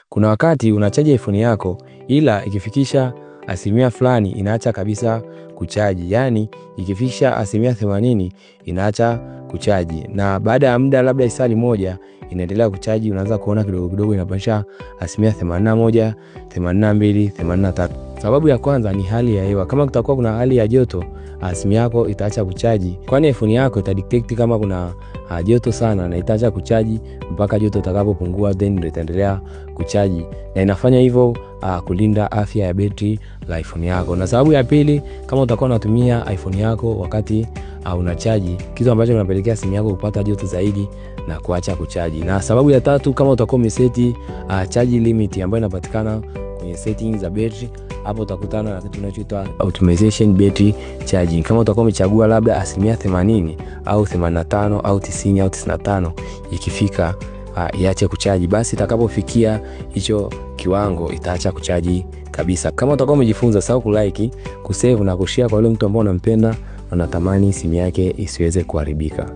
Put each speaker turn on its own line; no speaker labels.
Kuna wakati unachaji iPhone yako ila ikifikisha asilimia fulani inaacha kabisa kuchaji. Yani ikifikisha asilimia 80 inaacha kuchaji. Na baada ya muda labda isali moja inaendelea kuchaji, unaanza kuona kidogo kidogo inapandisha asilimia 81, 82, 83. Sababu ya kwanza ni hali ya hewa. Kama kutakuwa kuna hali ya joto, simu yako itaacha kuchaji. Kwani iPhone yako itadetect kama kuna joto sana na itaacha kuchaji mpaka joto litakapopungua, then itaendelea kuchaji. Na inafanya hivyo kulinda afya ya betri la iPhone yako. Na sababu ya pili, kama utakuwa unatumia iPhone yako wakati unachaji, kitu ambacho kinapelekea simu yako kupata joto zaidi na kuacha kuchaji. Na sababu ya tatu, kama utakuwa umeseti charge limit ambayo inapatikana kwenye settings za betri, hapo utakutana na kitu kinachoitwa optimization battery charging. Kama utakuwa umechagua labda asilimia 80 au 85 au 90 au 95 ikifika iache kuchaji, basi itakapofikia hicho kiwango itaacha kuchaji kabisa. Kama utakuwa umejifunza, sawa kulike, kusave na kushare kwa yule mtu ambaye unampenda na unatamani simu yake isiweze kuharibika.